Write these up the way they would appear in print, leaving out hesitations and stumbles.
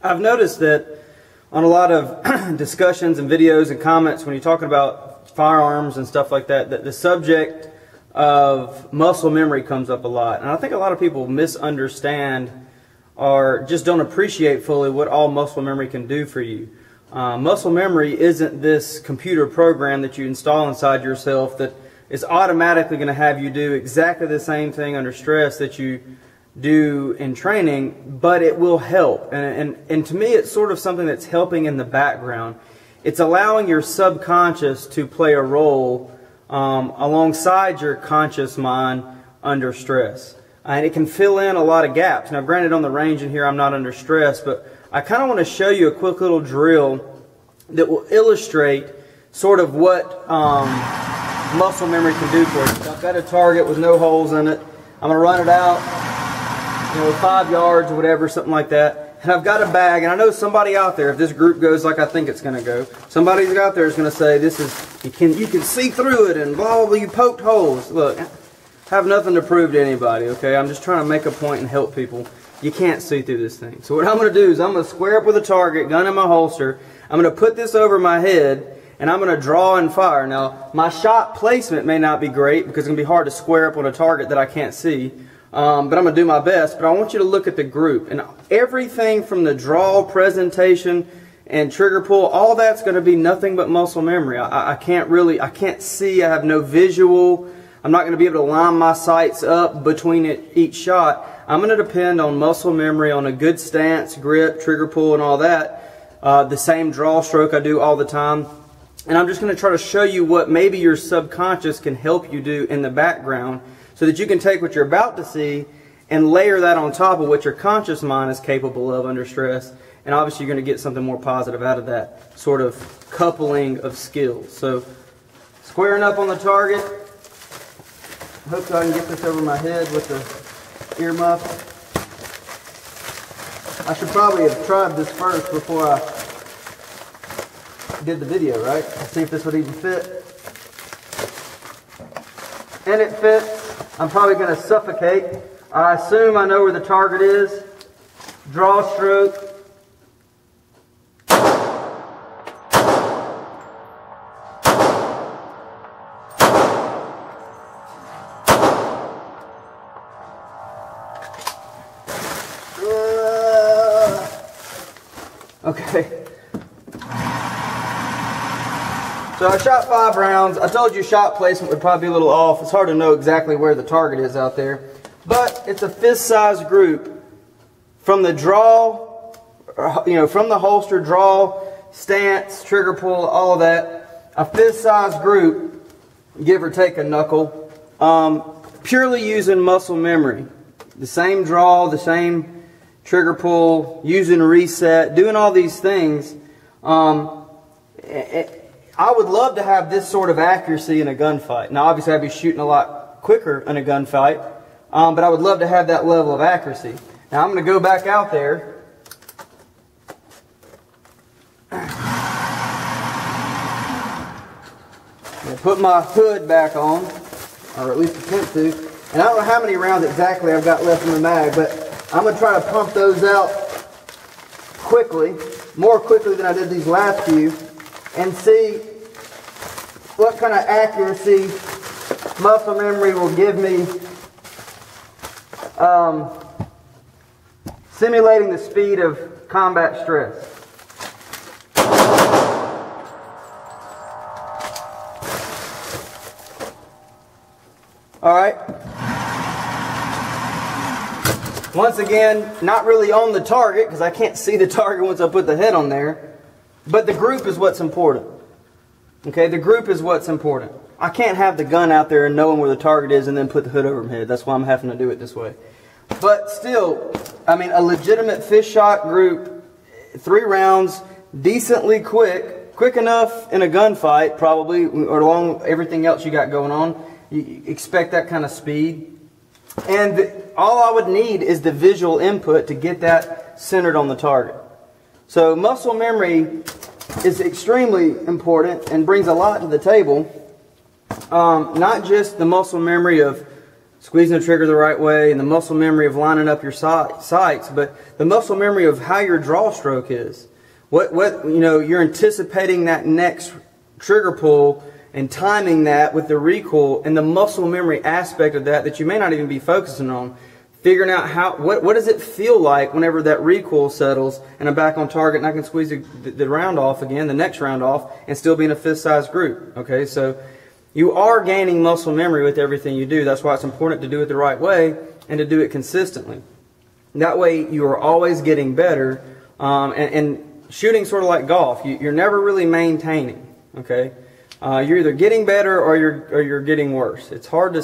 I've noticed that on a lot of discussions and videos and comments when you're talking about firearms and stuff like that, that the subject of muscle memory comes up a lot. And I think a lot of people misunderstand or just don't appreciate fully what all muscle memory can do for you. Muscle memory isn't this computer program that you install inside yourself that is automatically going to have you do exactly the same thing under stress that you do in training, but it will help. And to me, it's sort of something that's helping in the background. It's allowing your subconscious to play a role alongside your conscious mind under stress. And it can fill in a lot of gaps. Now, granted, on the range in here, I'm not under stress, but I kind of want to show you a quick little drill that will illustrate sort of what muscle memory can do for you. So I've got a target with no holes in it. I'm going to run it out, 5 yards or whatever, something like that. And I've got a bag, and I know somebody out there, if this group goes like I think it's going to go, somebody out there is going to say, "This is you can see through it," and blah blah blah. You poked holes. Look, I have nothing to prove to anybody. Okay, I'm just trying to make a point and help people. You can't see through this thing. So what I'm going to do is I'm going to square up with a target, gun in my holster. I'm going to put this over my head, and I'm going to draw and fire. Now, my shot placement may not be great because it's going to be hard to square up on a target that I can't see. But I'm going to do my best. But I want you to look at the group. And everything from the draw, presentation, and trigger pull, all that's going to be nothing but muscle memory. I can't see. I have no visual. I'm not going to be able to line my sights up between each shot. I'm going to depend on muscle memory, on a good stance, grip, trigger pull, and all that. The same draw stroke I do all the time. And I'm just going to try to show you what maybe your subconscious can help you do in the background so that you can take what you're about to see and layer that on top of what your conscious mind is capable of under stress. And obviously you're going to get something more positive out of that sort of coupling of skills. So squaring up on the target. Hope I can get this over my head with the earmuff. I should probably have tried this first before I did the video, right? Let's see if this would even fit. And it fits. I'm probably going to suffocate. I assume I know where the target is. Draw stroke. Okay. So I shot 5 rounds. I told you shot placement would probably be a little off. It's hard to know exactly where the target is out there. But it's a fist-sized group. From the draw, from the holster, draw, stance, trigger pull, all of that. A fist-sized group, give or take a knuckle. Purely using muscle memory. The same draw, the same trigger pull, using reset, doing all these things. I would love to have this sort of accuracy in a gunfight. Now, obviously, I'd be shooting a lot quicker in a gunfight, but I would love to have that level of accuracy. Now, I'm going to go back out there. Put my hood back on, or at least attempt to. And I don't know how many rounds exactly I've got left in the mag, but I'm going to try to pump those out quickly, more quickly than I did these last few, and see what kind of accuracy muscle memory will give me, simulating the speed of combat stress. All right. Once again, not really on the target because I can't see the target once I put the head on there. But the group is what's important. Okay, the group is what's important. I can't have the gun out there and knowing where the target is and then put the hood over my head. That's why I'm having to do it this way. But still, I mean, a legitimate fish shot group, 3 rounds, decently quick enough in a gunfight probably, or along with everything else you got going on. You expect that kind of speed. And all I would need is the visual input to get that centered on the target. So muscle memory is extremely important and brings a lot to the table. Not just the muscle memory of squeezing the trigger the right way, and the muscle memory of lining up your sights, but the muscle memory of how your draw stroke is. You're anticipating that next trigger pull and timing that with the recoil, and the muscle memory aspect of that you may not even be focusing on. Figuring out what does it feel like whenever that recoil settles and I'm back on target and I can squeeze the round off again, the next round off, and still be in a fist-sized group. Okay, so you are gaining muscle memory with everything you do. That's why it's important to do it the right way and to do it consistently. That way you are always getting better. And shooting sort of like golf, you're never really maintaining. Okay, you're either getting better or you're getting worse. It's hard to,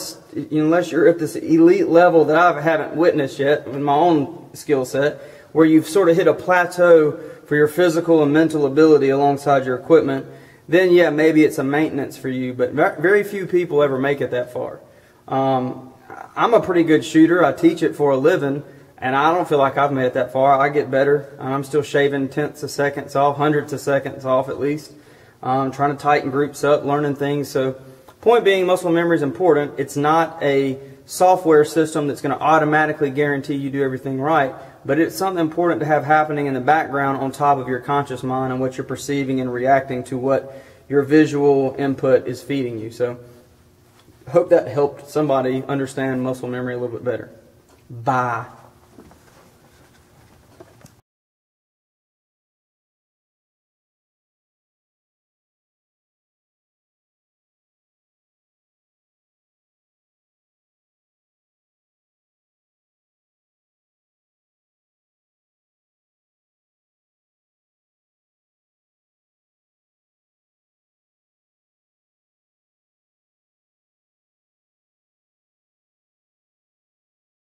unless you're at this elite level that I haven't witnessed yet in my own skill set, where you've sort of hit a plateau for your physical and mental ability alongside your equipment. Then yeah, maybe it's a maintenance for you, but very few people ever make it that far. I'm a pretty good shooter. I teach it for a living, and I don't feel like I've made it that far. I get better. I'm still shaving tenths of seconds off, hundredths of seconds off at least. Trying to tighten groups up, learning things. So point being, muscle memory is important. It's not a software system that's going to automatically guarantee you do everything right, but it's something important to have happening in the background on top of your conscious mind and what you're perceiving and reacting to what your visual input is feeding you. So I hope that helped somebody understand muscle memory a little bit better. Bye.